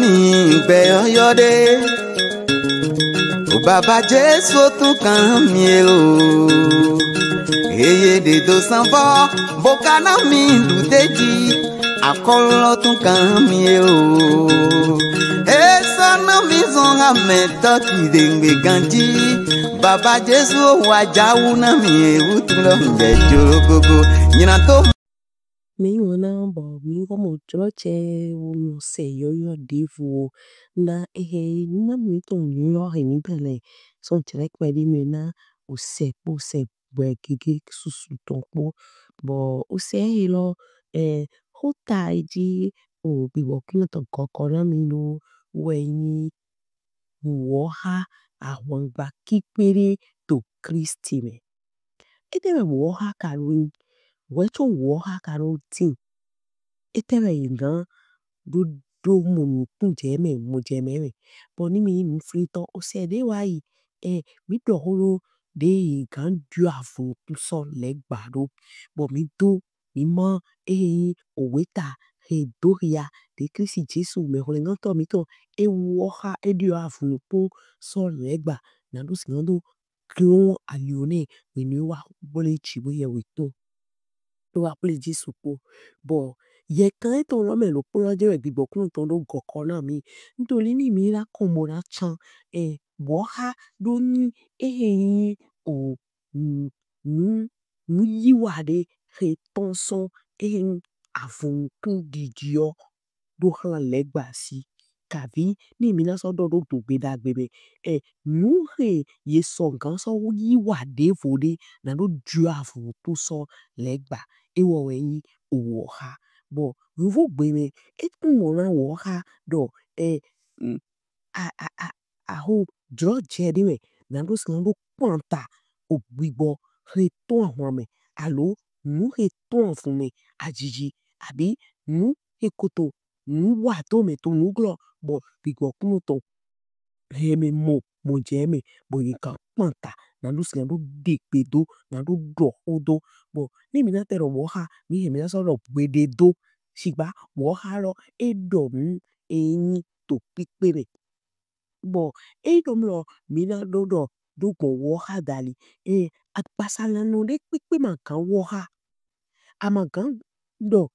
mi gbẹ ọyọdẹ. O bàbá Jésù tún kàn mí o. Eye dèdò sanfọ bokana mi lùdéjì akọlọ tún kàn mí o. Esana mi zọn amẹtọ kìdèǹgbè gànjí. Bàbá Jésù wàjáwù náà mi ewu tún lọ ń jẹ jorogogo nyina tó. Mi wana bo mi ko mo troche wo mo se yo devu na na mi to yo he mi bele so tere kwa di mi na o se bwe gege susu ton po bo o se he lo ho tai di o bi wo kin ton koko na mi no we ni wo ha àwọn gba kipere to Kristi me ete me wo ha karun wecho wo ha karun tin ete me gan do mo mo jeme me bo ni mi frito o se de wa yi mi do horo de gan du afun tu so le gbado bo mi do mi mo o weta he do ya de Kristi Jesu me ho le ngan to mi to e wo ha e du afun pu so le gba na do si gan do kron alione we ni wa bole chibo ye we to wa pele Jesu po bo ye kan to ro me lo po je we gbigbo kun to do goko na mi nítorí ni mi la kon mo na chan wo ha do ni o nu yi wa de he ton son afun kun didio do han legba si kabi ni mi na so do gbe da gbe me nu he ye so gan so yi wa de fode na do ju afun tu so legba e wo we yi o wo ha bo nvo gbe me e tun mo na wo ha do a ho dro je di me na do si do panta ogbigbo he ton awon me alo nu he ton fun me ajiji abi nu he koto nu wa to me to nu glo bo gbigbo kun to he me mo je me bo yin kan panta na do si do de pe do na do do odo bo ni mi na te ro wo ha mi he mi na so ro gbe de do sigba wo ha ro e do mi eyin to pipe me bo e do mi ro mi na do go wo ha dali apasala no de pipe man kan wo ha ama kan do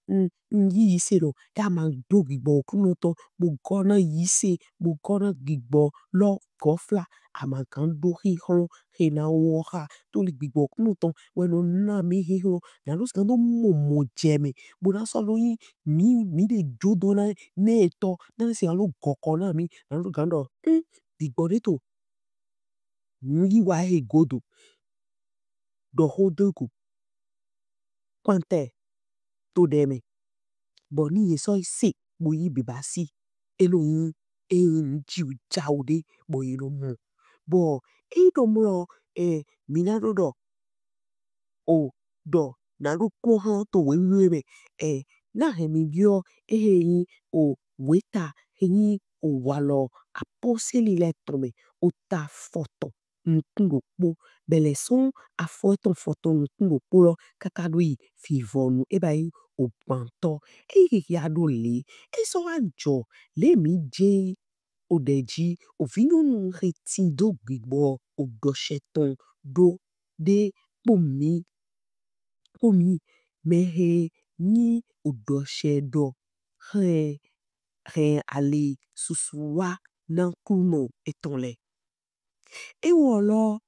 yi se ro ya ma do gbigbo kunu to mo gona yi se mo gona gbigbo lo gofla ama kan do hi hon he na wo ha to le gbigbo kunu to we no na mi hi ho na lo kan do mo je me bo na so lo yin mi de jodo na ne to na se lo goko na mi na lo kan do gbigbo de to yi wa he godo do ho de ku kwante to de me bo ni ye so se bo yi bi ba si elo yin ji ja ode bo yi lo mo bo do mo mi na do o do na ru ko han to we me na he mi bio yin o weta yin o walo apostle lettre me o ta foto nkungo po bele son a foto nkungo po lo kakadu yi fi vonu e ba yi o panto ya do le so anjo le mi je o deji o vinu nu reti do gbigbo o do sheton do de po mi me he ni o do shedo he ale susuwa nan kuno etonle e wo lo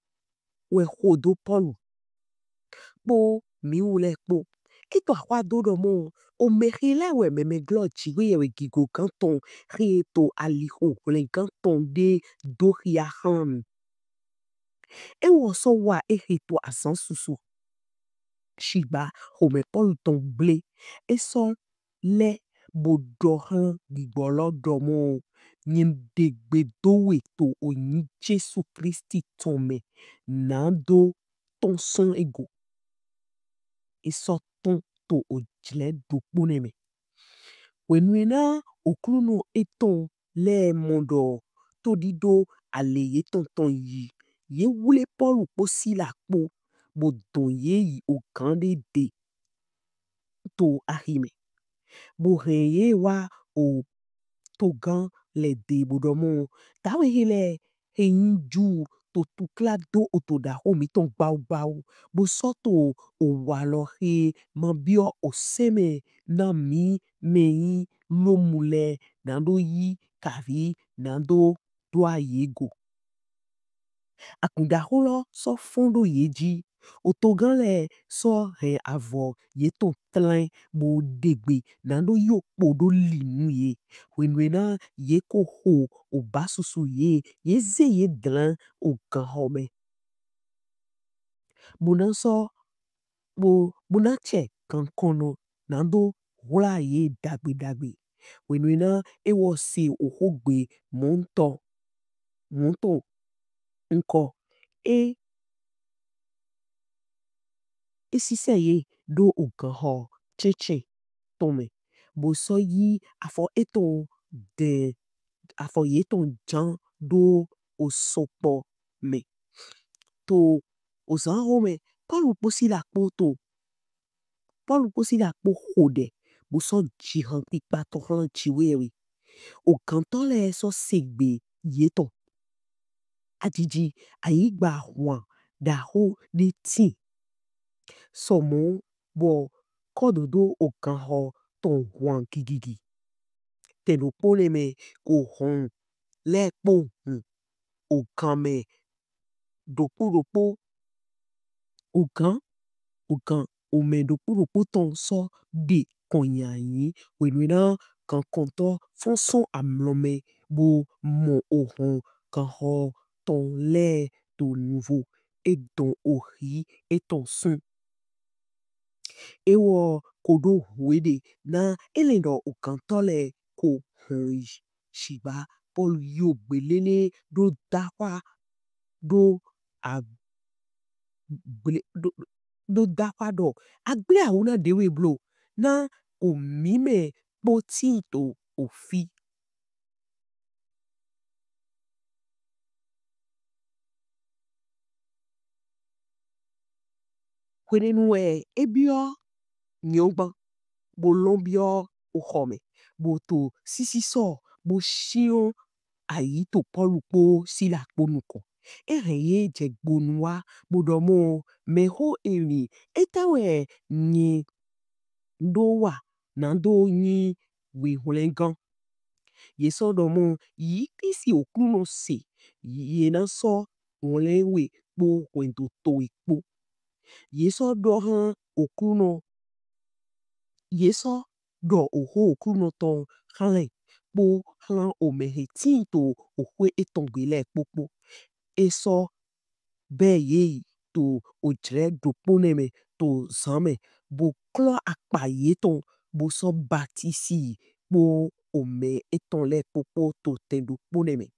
we hodo polu po mi ule po to akwa do do mo o me hele we me glo chi we gigo kan ton re to aliho le kan ton de do ya han e wo so wa to asan susu shiba o me polu ton ble e so le bodo han gbigbo do mo yin de gbe do we to oyin Jesu Kristi ton me na do ton son ego e so ton to ojile do pone me wenu na okruno eton le mondo to dido ale ye ton yi ye wule polu po si la po bodon ye yi o kan de to ahime bo he ye wa o otogan le de bodomo. Tawe hele he inju to tukla do otoda ho mi ton bau bau. Bo soto o walo he mambio o seme na mi mei lomule nando yi kavi nando doa yego. Akunda holo so fondo yeji. Otogan le so he avo ye ton tlen bo degbe nando yo podo linu ye. Wenwena ye ko ho o basusu ye. Ye ze ye dlan o ganhome. Muna so muna che kankono nando hula ye dagbe dagbe. Wenwena e wo si o hogbe monto nko. Sise ye do o ganho cheche tome. Bo so yi afo eton de afo ye ton jan do o sopo me. To o zan home, polu posi la poto. Polu posi la po hode. Bo so jihan pipa to han chiwewe. O kanton le so segbe ye ton. Adiji aigba wan da ho de ti. So mo bo kododo o ganho ton wan gigigi. Teno pole me ko hon le po o kame dopo o kan o me dopo ton so de konyanyi. Wenwena kan konto fonson amlome bo mo o hon ganho ton le to nouveau. Et ton ori et ton son. Ewo kodo wede na elendo o kantole ko hon shiba polu yo belele do dakwa do do dakwa do. Agbe a una dewe blo na o mime poti to o fi. Kwenenwe ebio nyogba. Bo lombio o home. Bo to sisi so. Bo shion ayi to polu po sila ponuko. Reye je gbonwa. Bodomo me ho eri. Etawe nye dowa. Nando nye we hulengan. Ye so domo yi pisi okuno se. Ye nan so hulenwe po kwento to ikpo. Ye so dohan okuno. Ye so do oho okuno ton halen. Po halan o mehe tinto okwe etongwe le popo. E so be ye to o jre doponeme to zame. Bo klo akpa ye ton. Bo so batisi po o me eton le popo to ten doponeme.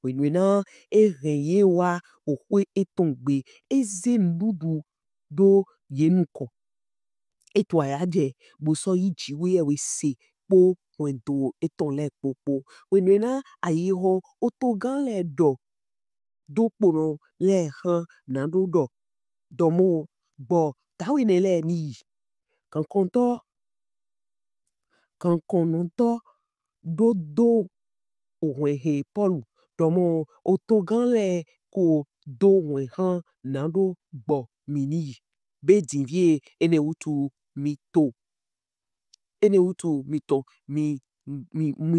Wenwena e reye wa okwe etongwe. E ze nudu do ye nuko. Etwa ya je. Bo so yi jiwe we se po kwento eton le popo. Wenwena aye ho otogan le do. Do pono le han nando do. Domo bo tawine le ni. Kankonto do owenhe polu. Domo otogan le ko do owenhan nando bo mini. Be dinvye ene utu mito. Ene utu mito mi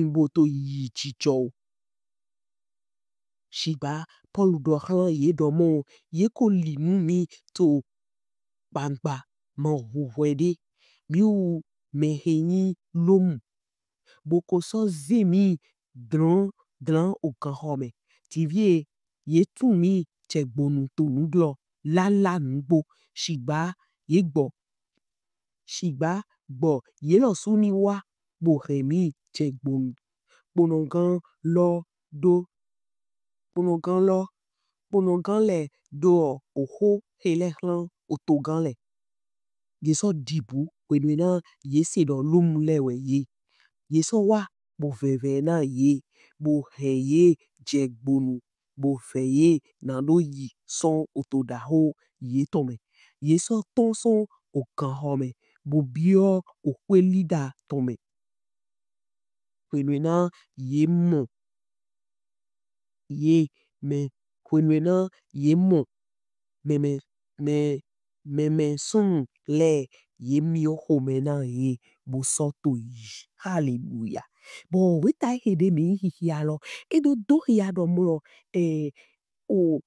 boto yi chicho. Shiba polu do han ye domo. Ye ko linu mi to bangba man huwede. Mi u mehenyi lomu. Boko so zemi dran o ganhome. Tivye ye tu mi chegbonu to nuglo. Lala nubo. Shiba ye gbo. Shiba gbo. Ye lo suni wa. Bo remi chegbonu. Ponogan lo do. Ponogan lo. Ponogan le do oho hele hlan otogan le. Ye so dibu. Wenwena ye se do lomu le we ye. Ye so wa. Bo veve na ye. Bo heye chegbonu. Bo feye nando yi son otodaho ye tome. Ye so ton son o ganhome. Bo bio o kwe lida tome. kwenwe nan ye mon. Ye me kwenwe nan ye mon. Me son le ye mio home nan ye bo soto yi. Hallelujah. Bon, wita hede me hihi alo. Edo do hiya do mo o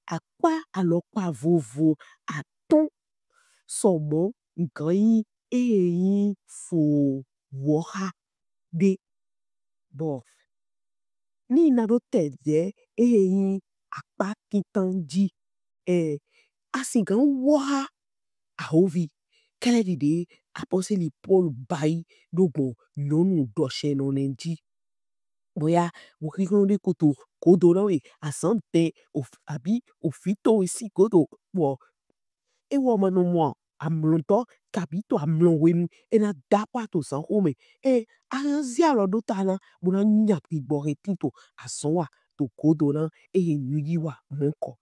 akwa alokwa vovo aton somo nkai fo woha de. Bon, ni nado tede akpa kitanji asingan woha ahovi. Kele dide apostle Paul bai dogo nonu doshe nonenji. Boya wukikon de koto kodo na we asante abi ofito isi kodo wo ewo manu mo amlonto kapito amlonwenu ena dapa to san home anzi alo do tana buna nyapi bore tinto asonwa to kodo na nyugiwa monko.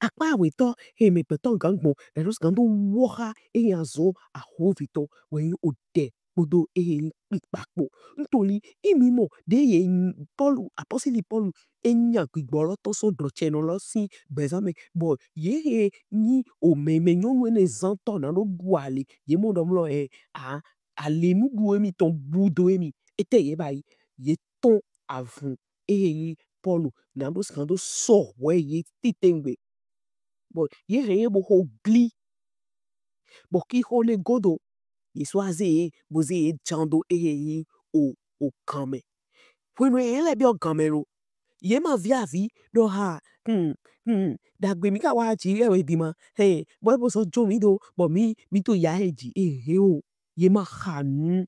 Akpa weto me peton gangbo eros gando woha azo ahovito when ode kodo pikpakpo ntoli imimo de ye Paul apostle Paul enya gbigboro to so droche no lo si bezame bo ye ni o meme nyon wene zanto na no buale ye mo domlo ale nu duemi ton budoemi ete ye bai ye ton avun Paul na do skando so we ye titengbe bo ye reye bo ho gli bo ki hole godo ye swaze boze ye jando o kame when ele bi o kamero ye ma vi do ha dagbe mi ka wa chi we bima boy bo so jo mi do bo mi to ya heji o ye ma hanu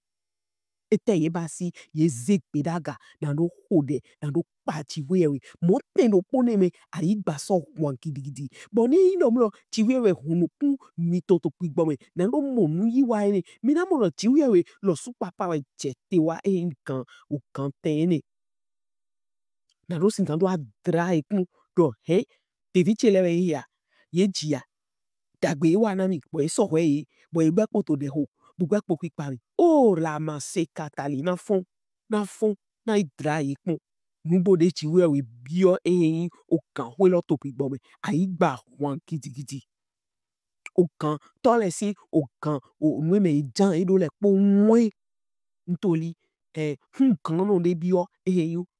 ete ye basi ye zekpe daga na do hode na do pachi wewe mo tendo pone me ayi gba so wan gidigidi bo ni no mlo chi wewe hunu pu mi to pigbo me na do mo nu yi wa ene mi na mo lo chi wewe lo su papa we jete wa nkan o kan ten na do sin kan do adra ekun do tevi chelewe ya ye jia dagbe wa na mi bo so we bo egbe po to de ho bugba po pipari la ma se katali na fon na idra ekun nubo de chi we bio o kan we lo to pigbo me ayi gba wan gidigidi o kan to le si o kan o nwe me jan do le po nwe ntoli kan no de bio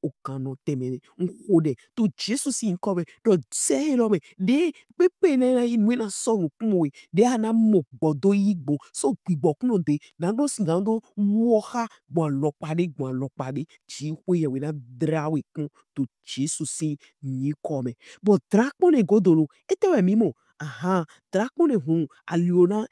o kan no temene nhode to Jesus in kobe do se lo me de pepe na nwe na so nwe de ana mo bodo igbo so gbigbo kuno de na do singando woha gbon lo pade chi we we na drawe kun to Jesus ni come but drakpo ne godolo etewe mimo drakpo ne hun aliona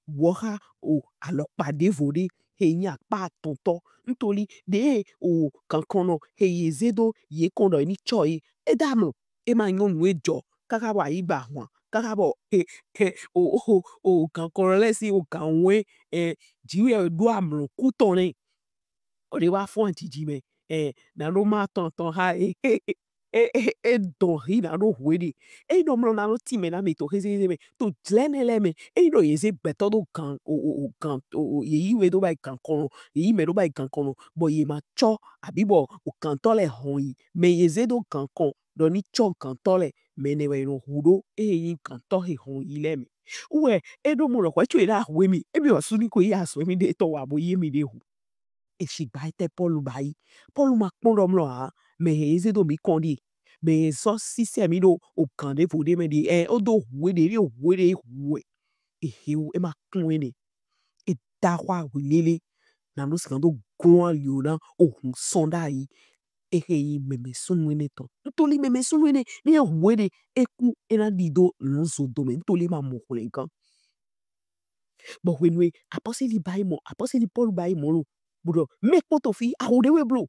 woha o alopade vode nya pa tonto ntoli de o kankono yezedo ye kondo ni choi edamo ma nyon wejo kaka wa iba hwan kaka bo o kankono le si o kanwe jiwe do amlo kutone o de wa fon tiji me na no ma tonton ha don hi na no hwede no mlo na no ti me na me to heze me to dlenele me no yeze beto do kan o ye iwe do ba kankono ye ime do ba kankono bo ye ma cho abibo o kantole hon me yeze do kankon do ni cho kantole me ne we no hudo kanto he hon ile me we do mo ro kwa chwe da hwe mi ebi osu ni ko ya so mi de to wa bo ye mi de hu eshigbaite Paul bai Paul ma kpondo mlo me yeze do mi kondi me so si mi do o kande vode me di o do hwe de hwe e ma kunwe e dawa wilele na no skando gwan liona o hun sonda yi meme sunwene to ntoli meme sunwene ni hwe eku ena dido lonzo do me ntoli ma mo kan but when we apostle Paul bai mo budo make poto fi a ode we bro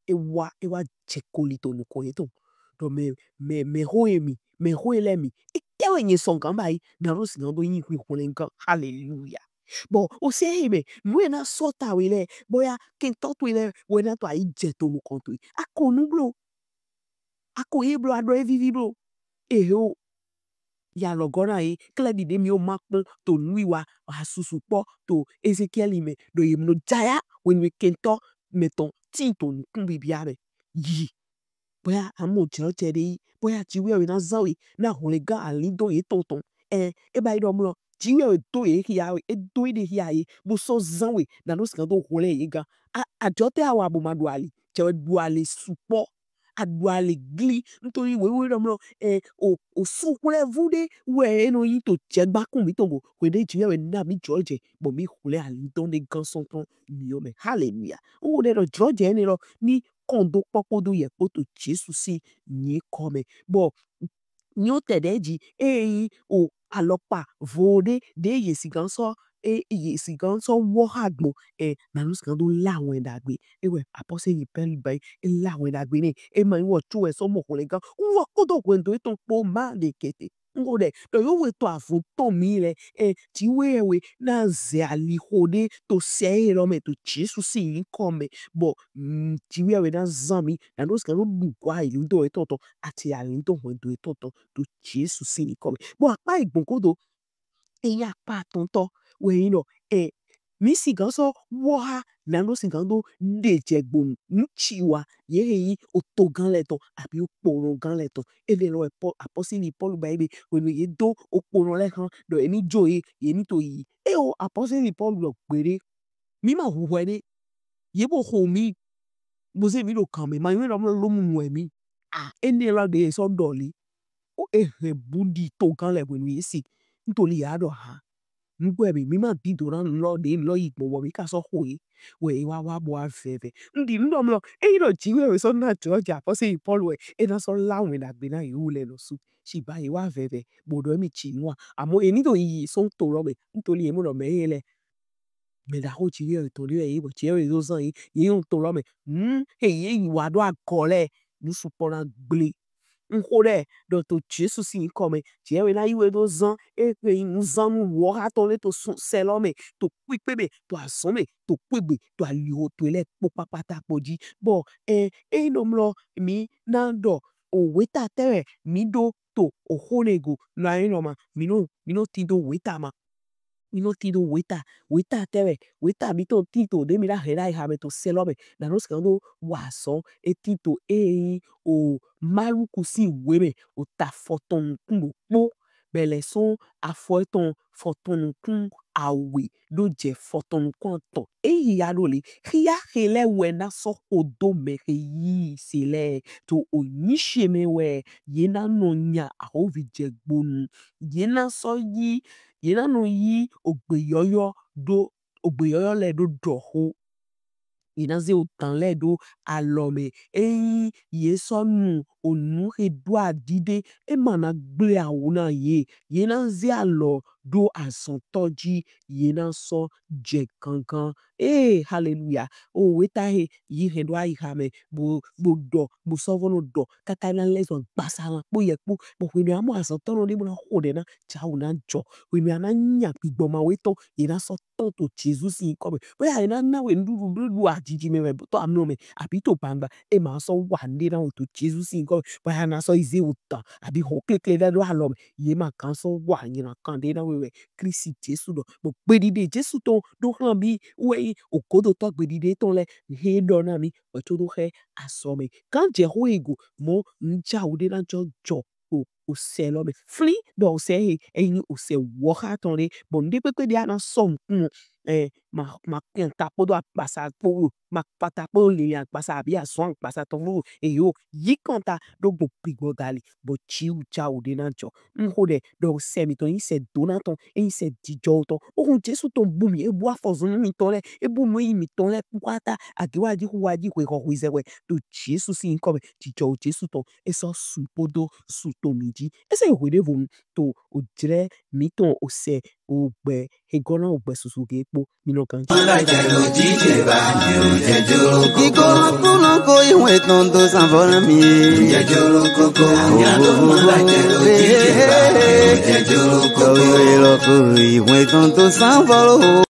ewa chekolito no ko yeto do me hoemi tewe nye son kan bai na ro sinando yin kwi holen kan hallelujah bo o se me nwe na sota wele boya ken to wele we na to ai jeto mo konto akonu bro ako e bro ado e vivi bro ya logona e kle di de mi o makpon to nuiwa asusu po to Ezekiel ime do yemno jaya when we kento meton tinto nkumbi biare yi boya amo chede boya chiwe we na zawi na holega alindo e tonton e ba ido mo chiwe to e ya e do e de ya e bo so zawi na no skando hole e ga a jote awa bo maduali che duali supo aduali gli ntori we do mo o sukule vude we no yi to chegba kun mi tongo we de chiwe na mi George bo mi hole alindo de ganson ton mi o me hallelujah o de do George ni lo ni kondo pokodo ye poto Jesu si ni come bo nyo tedeji o alopa vode de yesiganso yesiganso wo hagbo na no skando lawon dagbe we apose yi pen bai lawon dagbe ni ma wo tu e so mo kolega wo kodo kwendo eton po ma de kete ngode do yo we to afuto mi le ti we na ze ali hode to se ro me to Jesu si come bo ti we na zami na no skando bu kwa ilu do etoto ati ali do kwendo etoto to Jesu si come bo apa igbonkodo eya pa tonto we no mi siganso woha na no sigando de jegbon nchiwa ye otogan leton abi oporon gan leton ele lo apostoli Paul Bible we no ye do oporon le kan do eni joye ye ni to yi o apostoli Paul lo pere mi ma huwe ni ye bo ho mi bo se mi lo kan mi ma mi lo mu mi eni la de so doli o bundi to gan le we no si ntoli ya do ha ngwebi mi ma di do ran lo de lo igbo wo mi ka so hoye we wa bo afeve ndi ndo mlo lo jiwe we so na George apose Paul we na so lawin da gbe na yule lo su si ba yi wa veve bodo mi chinwa amo eni to yi so to ro me ntoli e mo lo me ele me da ho jiwe to ri e bo jiwe zo san yi un to ro me yi wa do akole ni supona gble nkore do to Jesu si come jewe na iwe do zan nzan wo ha to le to selome to pipebe to asome to pegbe to aliho to le popapata poji bo no mlo mi na do o weta tere mi do to o honego na ma mi no ti do weta ma mi no ti do weta tere weta mi to ti to de mi la hera ha me to selome na no skando waso etito o maluku si weme o ta foton kun po bele son afoton foton kun awe do je foton kun to ya do le ria hele we na so odo me yi sele to onyishi me we ye na no nya ahovi je gbonu ye na so yi ye na no yi ogbeyoyo le do doho inaze otan le do alome ye so nu onu edua dide mana gble awuna ye na ze alo do asontoji ye na so je kankan hallelujah o weta yi he do ai ha me bo do bo so vono do kaka na leso gbasa po ye po bo we amo asontono ni mo hode na cha una jo we mi ana nya pigbo ma we to ye na so to Jesus in come bo ya na we ndu ajiji me to amno me abi to banga ma so wande na to Jesus in come bo ya na so ize uta abi ho kekle da do alo ye ma kan so wa yin na kan de na we Christ Jesus do bo gbedide Jesus to do han bi we okodo to gbedide ton le he do na mi o to do he asome kan je ho ego mo nja ude na jo o se lo me fli do se o se wo ha ton le bon de pe dia na som ma kenta podo pasa po ma pata po le ya pasa bi ason pasa ton lo yo yi konta do go pigbo dali bo chi u cha o de na jo nhode do se mi ton se donaton se dijo ton o Jesu ton bu mi e bo afozun mi ton le e bu mo yi mi ton le kwata agiwaji huwaji kwe ko huizewe do Jesu si nkome dijo Jesu ton e so su podo su to miji e se hwede vum to o dire mi ton o se o gbe egona o gbe susu ge po mi no kan Iko kuno ko iwe tondo sanvola mi jejoro koko jejoro koko iwe tondo sanvola